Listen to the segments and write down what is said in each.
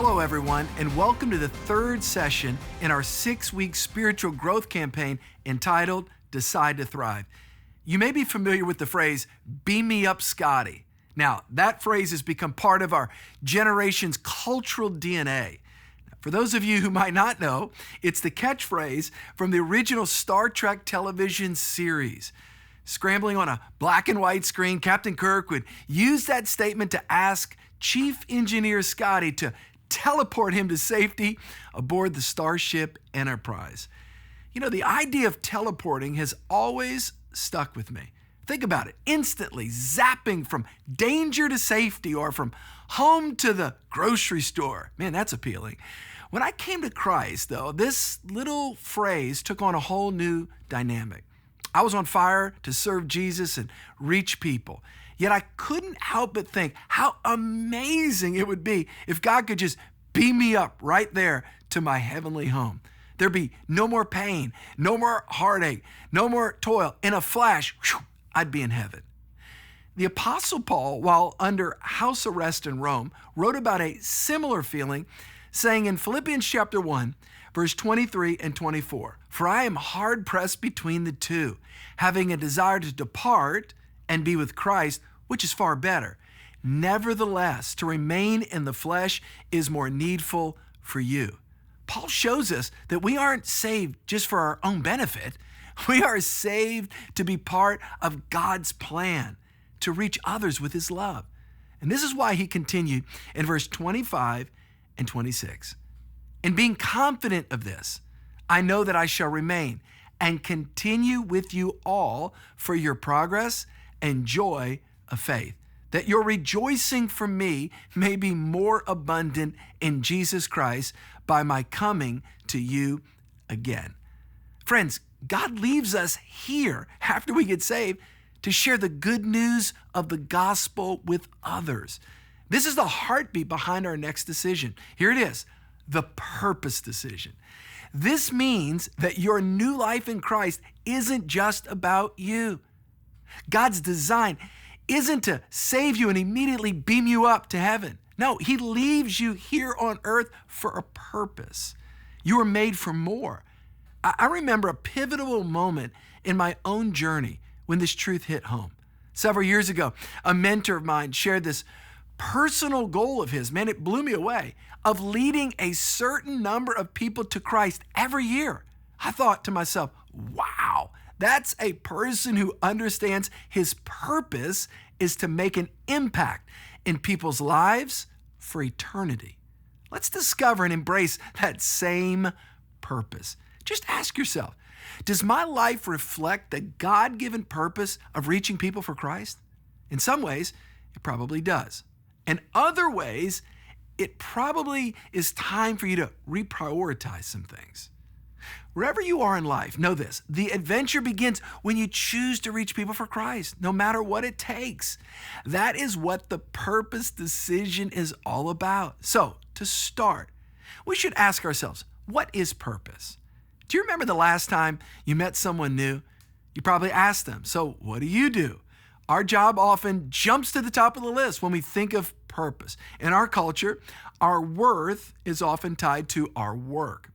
Hello, everyone, and welcome to the third session in our 6-week spiritual growth campaign entitled Decide to Thrive. You may be familiar with the phrase, "Beam me up, Scotty." Now, that phrase has become part of our generation's cultural DNA. For those of you who might not know, it's the catchphrase from the original Star Trek television series. Scrambling on a black and white screen, Captain Kirk would use that statement to ask Chief Engineer Scotty to teleport him to safety aboard the Starship Enterprise. You know, the idea of teleporting has always stuck with me. Think about it, instantly zapping from danger to safety or from home to the grocery store. Man, that's appealing. When I came to Christ, though, this little phrase took on a whole new dynamic. I was on fire to serve Jesus and reach people. Yet I couldn't help but think how amazing it would be if God could just beam me up right there to my heavenly home. There'd be no more pain, no more heartache, no more toil. In a flash, I'd be in heaven. The Apostle Paul, while under house arrest in Rome, wrote about a similar feeling, saying in Philippians chapter 1, verse 23 and 24, "For I am hard pressed between the two, having a desire to depart and be with Christ, which is far better. Nevertheless, to remain in the flesh is more needful for you." Paul shows us that we aren't saved just for our own benefit. We are saved to be part of God's plan, to reach others with his love. And this is why he continued in verse 25 and 26. "And being confident of this, I know that I shall remain and continue with you all for your progress and joy of faith, that your rejoicing for me may be more abundant in Jesus Christ by my coming to you again." Friends, God leaves us here after we get saved to share the good news of the gospel with others. This is the heartbeat behind our next decision. Here it is, the purpose decision. This means that your new life in Christ isn't just about you. God's design isn't to save you and immediately beam you up to heaven. No, he leaves you here on earth for a purpose. You were made for more. I remember a pivotal moment in my own journey when this truth hit home. Several years ago, a mentor of mine shared this personal goal of his, man, it blew me away, of leading a certain number of people to Christ every year. I thought to myself, wow, that's a person who understands his purpose is to make an impact in people's lives for eternity. Let's discover and embrace that same purpose. Just ask yourself, does my life reflect the God-given purpose of reaching people for Christ? In some ways, it probably does. In other ways, it probably is time for you to reprioritize some things. Wherever you are in life, know this, the adventure begins when you choose to reach people for Christ, no matter what it takes. That is what the purpose decision is all about. So, to start, we should ask ourselves, what is purpose? Do you remember the last time you met someone new? You probably asked them, so what do you do? Our job often jumps to the top of the list when we think of purpose. In our culture, our worth is often tied to our work.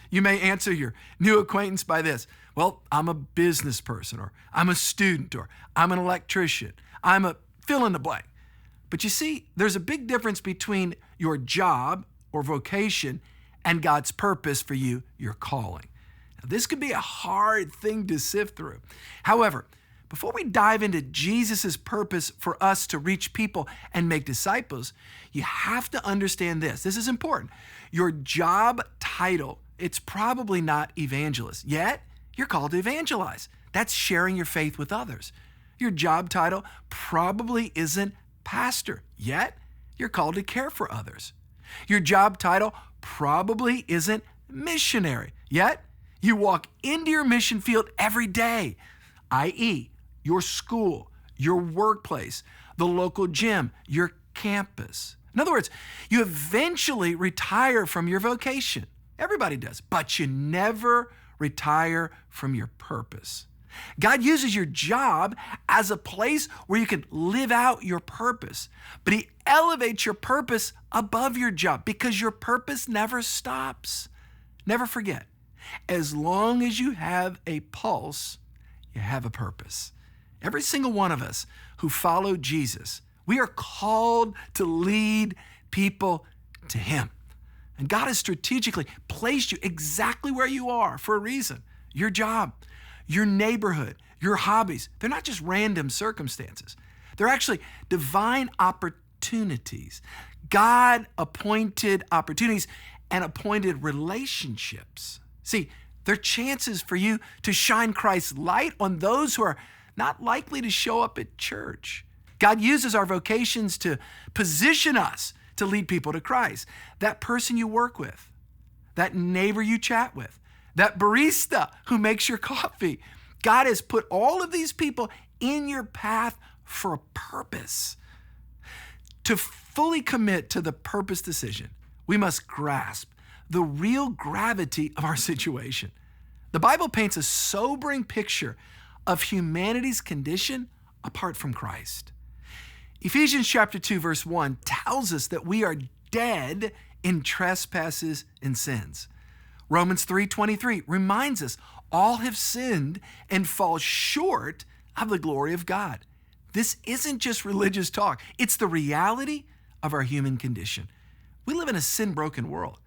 You may answer your new acquaintance by this, well, I'm a business person, or I'm a student, or I'm an electrician, I'm a fill in the blank. But you see, there's a big difference between your job or vocation and God's purpose for you, your calling. Now, this could be a hard thing to sift through. However, before we dive into Jesus' purpose for us to reach people and make disciples, you have to understand this. This is important. Your job title, it's probably not evangelist, yet you're called to evangelize. That's sharing your faith with others. Your job title probably isn't pastor, yet you're called to care for others. Your job title probably isn't missionary, yet you walk into your mission field every day, i.e., your school, your workplace, the local gym, your campus. In other words, you eventually retire from your vocation. Everybody does, but you never retire from your purpose. God uses your job as a place where you can live out your purpose, but He elevates your purpose above your job because your purpose never stops. Never forget, as long as you have a pulse, you have a purpose. Every single one of us who follow Jesus, we are called to lead people to Him. And God has strategically placed you exactly where you are for a reason. Your job, your neighborhood, your hobbies, they're not just random circumstances. They're actually divine opportunities, God-appointed opportunities and appointed relationships. See, they're chances for you to shine Christ's light on those who are not likely to show up at church. God uses our vocations to position us to lead people to Christ. That person you work with, that neighbor you chat with, that barista who makes your coffee. God has put all of these people in your path for a purpose. To fully commit to the purpose decision, we must grasp the real gravity of our situation. The Bible paints a sobering picture of humanity's condition apart from Christ. Ephesians chapter 2, verse 1 tells us that we are dead in trespasses and sins. Romans 3:23 reminds us all have sinned and fall short of the glory of God. This isn't just religious talk. It's the reality of our human condition. We live in a sin-broken world.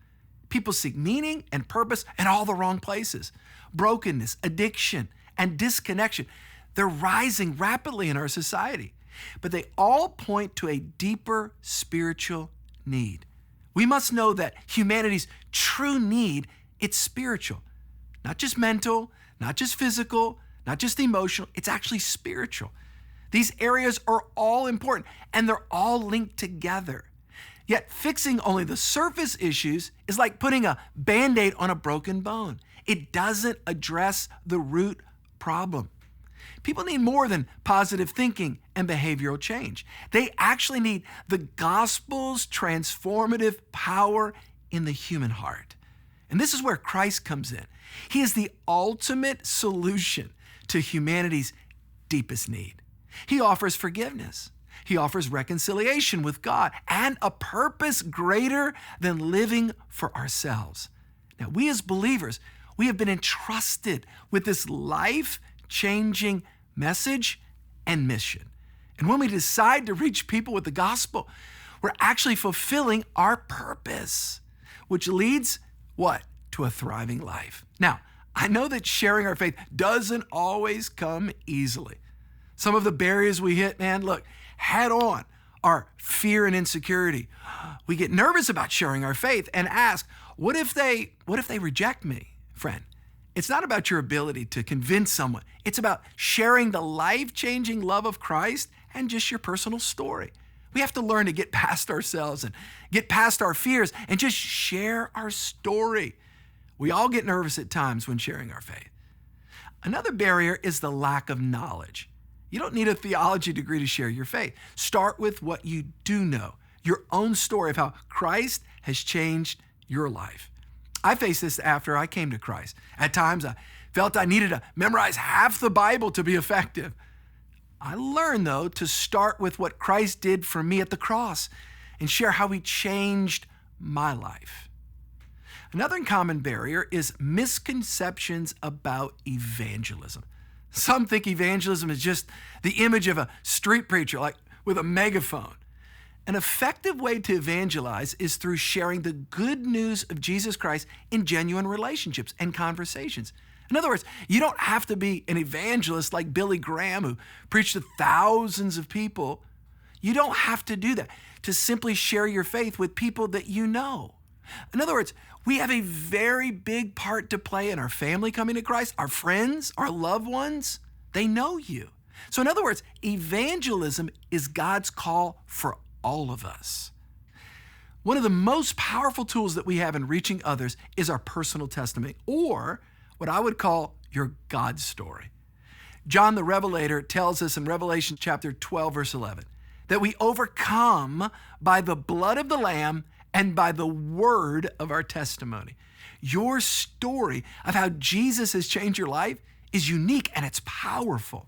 People seek meaning and purpose in all the wrong places. Brokenness, addiction, and disconnection, they're rising rapidly in our society. But they all point to a deeper spiritual need. We must know that humanity's true need, it's spiritual. Not just mental, not just physical, not just emotional, it's actually spiritual. These areas are all important and they're all linked together. Yet fixing only the surface issues is like putting a Band-Aid on a broken bone. It doesn't address the root problem. People need more than positive thinking and behavioral change. They actually need the gospel's transformative power in the human heart. And this is where Christ comes in. He is the ultimate solution to humanity's deepest need. He offers forgiveness. He offers reconciliation with God and a purpose greater than living for ourselves. Now, we as believers, we have been entrusted with this life-changing message and mission. And when we decide to reach people with the gospel, we're actually fulfilling our purpose, which leads, what? To a thriving life. Now, I know that sharing our faith doesn't always come easily. Some of the barriers we hit, man, look, head on are fear and insecurity. We get nervous about sharing our faith and ask, what if they reject me, friend? It's not about your ability to convince someone. It's about sharing the life-changing love of Christ and just your personal story. We have to learn to get past ourselves and get past our fears and just share our story. We all get nervous at times when sharing our faith. Another barrier is the lack of knowledge. You don't need a theology degree to share your faith. Start with what you do know, your own story of how Christ has changed your life. I faced this after I came to Christ. At times, I felt I needed to memorize half the Bible to be effective. I learned, though, to start with what Christ did for me at the cross and share how He changed my life. Another common barrier is misconceptions about evangelism. Some think evangelism is just the image of a street preacher, like with a megaphone. An effective way to evangelize is through sharing the good news of Jesus Christ in genuine relationships and conversations. In other words, you don't have to be an evangelist like Billy Graham, who preached to thousands of people. You don't have to do that to simply share your faith with people that you know. In other words, we have a very big part to play in our family coming to Christ, our friends, our loved ones. They know you. So in other words, evangelism is God's call for all of us. One of the most powerful tools that we have in reaching others is our personal testimony, or what I would call your God story. John the Revelator tells us in Revelation chapter 12, verse 11, that we overcome by the blood of the Lamb and by the word of our testimony. Your story of how Jesus has changed your life is unique and it's powerful.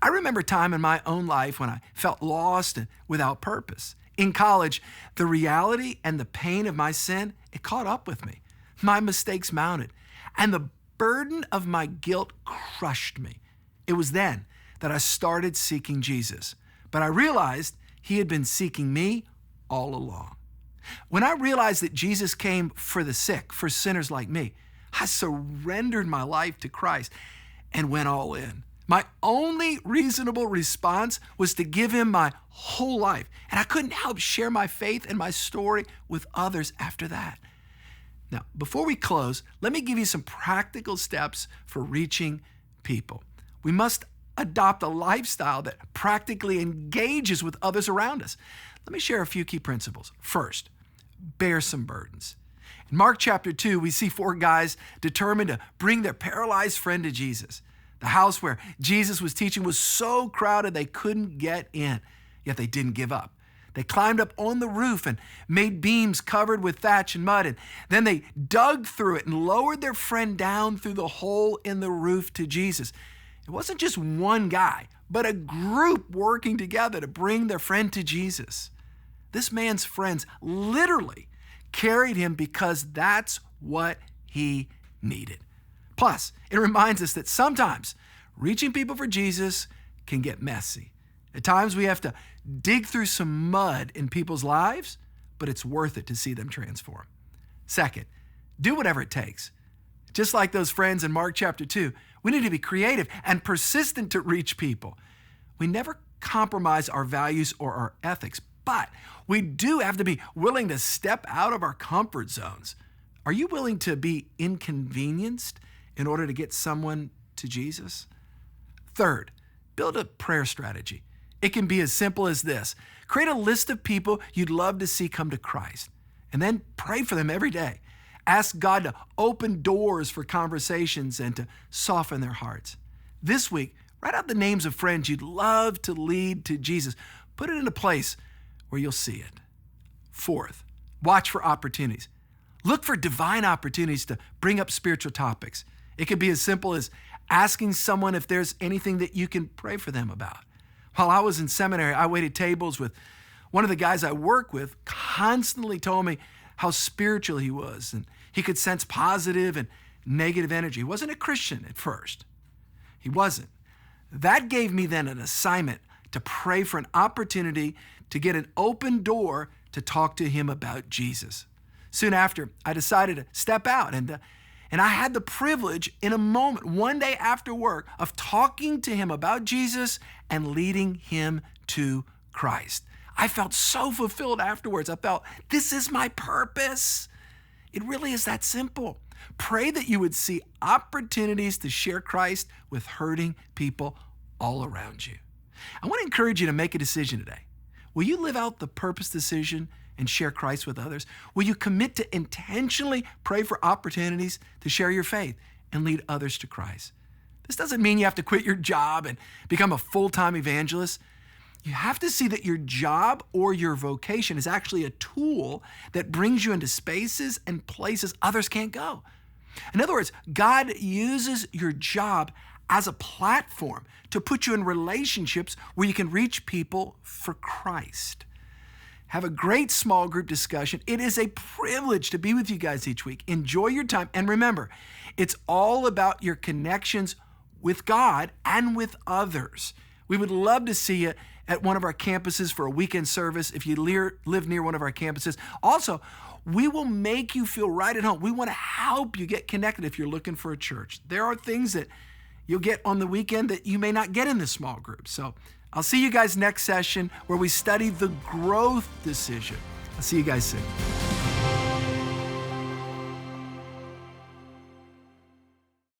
I remember a time in my own life when I felt lost and without purpose. In college, the reality and the pain of my sin, it caught up with me. My mistakes mounted, and the burden of my guilt crushed me. It was then that I started seeking Jesus, but I realized he had been seeking me all along. When I realized that Jesus came for the sick, for sinners like me, I surrendered my life to Christ and went all in. My only reasonable response was to give him my whole life, and I couldn't help share my faith and my story with others after that. Now, before we close, let me give you some practical steps for reaching people. We must adopt a lifestyle that practically engages with others around us. Let me share a few key principles. First, bear some burdens. In Mark chapter 2, we see 4 guys determined to bring their paralyzed friend to Jesus. The house where Jesus was teaching was so crowded they couldn't get in, yet they didn't give up. They climbed up on the roof and made beams covered with thatch and mud, and then they dug through it and lowered their friend down through the hole in the roof to Jesus. It wasn't just one guy, but a group working together to bring their friend to Jesus. This man's friends literally carried him because that's what he needed. Plus, it reminds us that sometimes reaching people for Jesus can get messy. At times we have to dig through some mud in people's lives, but it's worth it to see them transform. Second, do whatever it takes. Just like those friends in Mark chapter 2, we need to be creative and persistent to reach people. We never compromise our values or our ethics, but we do have to be willing to step out of our comfort zones. Are you willing to be inconvenienced in order to get someone to Jesus? Third, build a prayer strategy. It can be as simple as this. Create a list of people you'd love to see come to Christ, and then pray for them every day. Ask God to open doors for conversations and to soften their hearts. This week, write out the names of friends you'd love to lead to Jesus. Put it in a place where you'll see it. Fourth, watch for opportunities. Look for divine opportunities to bring up spiritual topics. It could be as simple as asking someone if there's anything that you can pray for them about. While I was in seminary, I waited tables with one of the guys I work with, constantly told me how spiritual he was, and he could sense positive and negative energy. He wasn't a Christian at first. He wasn't. That gave me then an assignment to pray for an opportunity to get an open door to talk to him about Jesus. Soon after, I decided to step out, and I had the privilege in a moment, one day after work, of talking to him about Jesus and leading him to Christ. I felt so fulfilled afterwards. I felt, this is my purpose. It really is that simple. Pray that you would see opportunities to share Christ with hurting people all around you. I want to encourage you to make a decision today. Will you live out the purpose decision and share Christ with others? Will you commit to intentionally pray for opportunities to share your faith and lead others to Christ? This doesn't mean you have to quit your job and become a full-time evangelist. You have to see that your job or your vocation is actually a tool that brings you into spaces and places others can't go. In other words, God uses your job as a platform to put you in relationships where you can reach people for Christ. Have a great small group discussion. It is a privilege to be with you guys each week. Enjoy your time. And remember, it's all about your connections with God and with others. We would love to see you at one of our campuses for a weekend service if you live near one of our campuses. Also, we will make you feel right at home. We want to help you get connected if you're looking for a church. There are things that you'll get on the weekend that you may not get in the small group. So I'll see you guys next session where we study the growth decision. I'll see you guys soon.